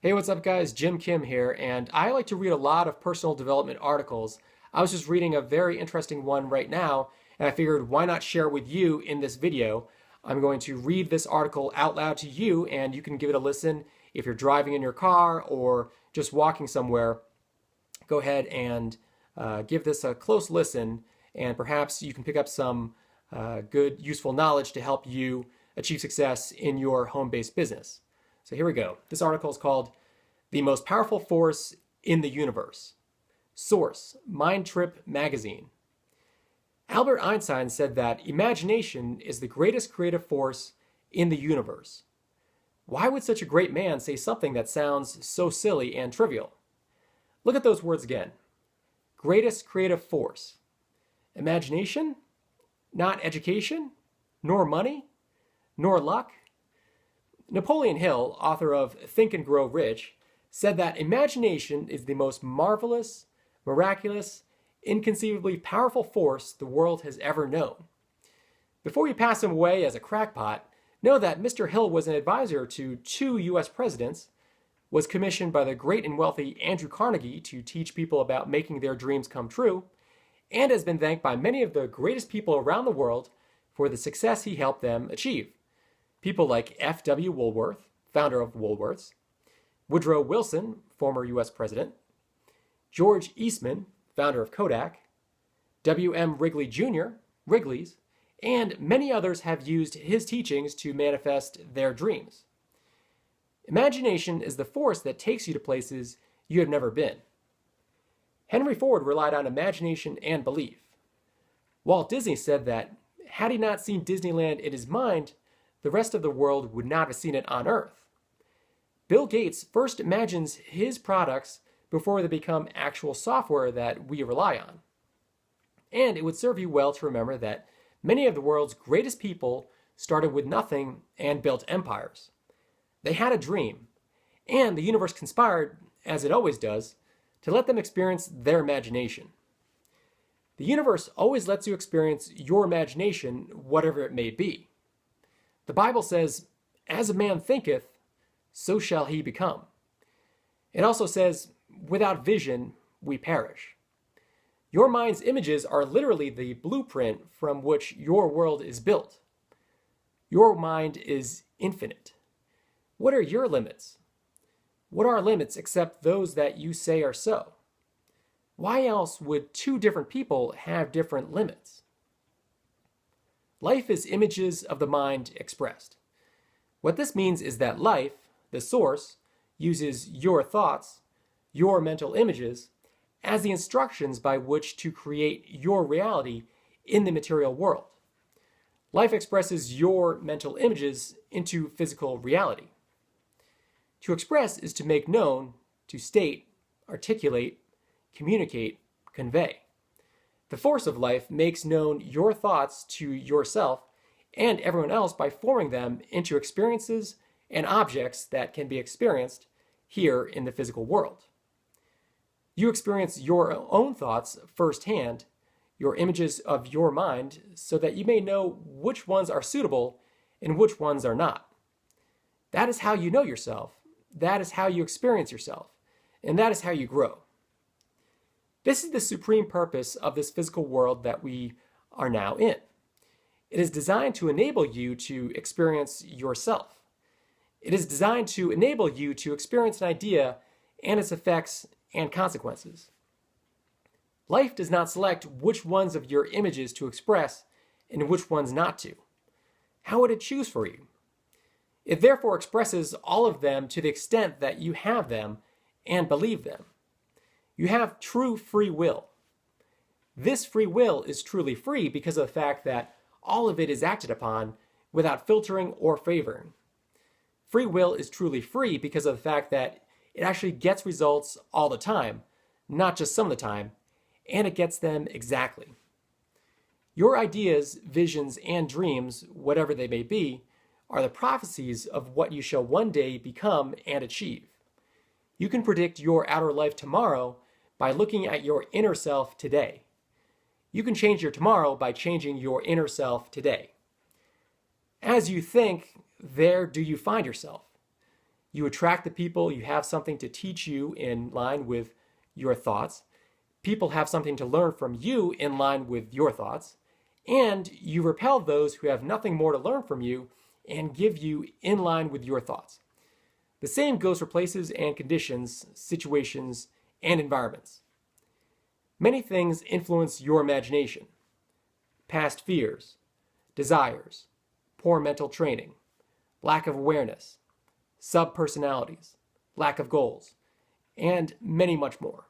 Hey, what's up, guys? Jim Kim here, and I like to read a lot of personal development articles. I was just reading a very interesting one right now, and I figured why not share it with you in this video. I'm going to read this article out loud to you, and you can give it a listen if you're driving in your car or just walking somewhere. Go ahead and give this a close listen, and perhaps you can pick up some good, useful knowledge to help you achieve success in your home-based business. So here we go. This article is called The Most Powerful Force in the Universe. Source, Mind Trip Magazine. Albert Einstein said that imagination is the greatest creative force in the universe. Why would such a great man say something that sounds so silly and trivial? Look at those words again. Greatest creative force. Imagination? Not education? Nor money? Nor luck? Napoleon Hill, author of Think and Grow Rich, said that imagination is the most marvelous, miraculous, inconceivably powerful force the world has ever known. Before you pass him away as a crackpot, know that Mr. Hill was an advisor to 2 U.S. presidents, was commissioned by the great and wealthy Andrew Carnegie to teach people about making their dreams come true, and has been thanked by many of the greatest people around the world for the success he helped them achieve. People like F.W. Woolworth, founder of Woolworths, Woodrow Wilson, former U.S. president, George Eastman, founder of Kodak, W.M. Wrigley Jr., Wrigley's, and many others have used his teachings to manifest their dreams. Imagination is the force that takes you to places you have never been. Henry Ford relied on imagination and belief. Walt Disney said that had he not seen Disneyland in his mind, the rest of the world would not have seen it on Earth. Bill Gates first imagines his products before they become actual software that we rely on. And it would serve you well to remember that many of the world's greatest people started with nothing and built empires. They had a dream, and the universe conspired, as it always does, to let them experience their imagination. The universe always lets you experience your imagination, whatever it may be. The Bible says, "As a man thinketh, so shall he become." It also says, "Without vision, we perish." Your mind's images are literally the blueprint from which your world is built. Your mind is infinite. What are your limits? What are limits except those that you say are so? Why else would 2 different people have different limits? Life is images of the mind expressed. What this means is that life, the source, uses your thoughts, your mental images, as the instructions by which to create your reality in the material world. Life expresses your mental images into physical reality. To express is to make known, to state, articulate, communicate, convey. The force of life makes known your thoughts to yourself and everyone else by forming them into experiences and objects that can be experienced here in the physical world. You experience your own thoughts firsthand, your images of your mind, so that you may know which ones are suitable and which ones are not. That is how you know yourself, that is how you experience yourself, and that is how you grow. This is the supreme purpose of this physical world that we are now in. It is designed to enable you to experience yourself. It is designed to enable you to experience an idea and its effects and consequences. Life does not select which ones of your images to express and which ones not to. How would it choose for you? It therefore expresses all of them to the extent that you have them and believe them. You have true free will. This free will is truly free because of the fact that all of it is acted upon without filtering or favoring. Free will is truly free because of the fact that it actually gets results all the time, not just some of the time, and it gets them exactly. Your ideas, visions, and dreams, whatever they may be, are the prophecies of what you shall one day become and achieve. You can predict your outer life tomorrow by looking at your inner self today. You can change your tomorrow by changing your inner self today. As you think, there do you find yourself. You attract the people, you have something to teach you in line with your thoughts. People have something to learn from you in line with your thoughts. And you repel those who have nothing more to learn from you and give you in line with your thoughts. The same goes for places and conditions, situations, and environments. Many things influence your imagination. Past fears, desires, poor mental training, lack of awareness, subpersonalities, lack of goals, and many much more.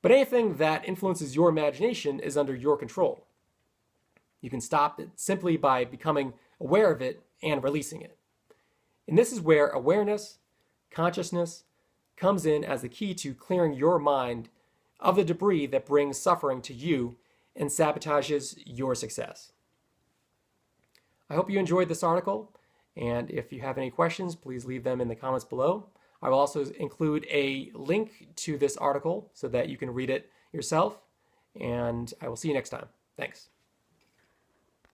But anything that influences your imagination is under your control. You can stop it simply by becoming aware of it and releasing it. And this is where awareness, consciousness, comes in as the key to clearing your mind of the debris that brings suffering to you and sabotages your success. I hope you enjoyed this article, and if you have any questions, please leave them in the comments below. I will also include a link to this article so that you can read it yourself, and I will see you next time. Thanks.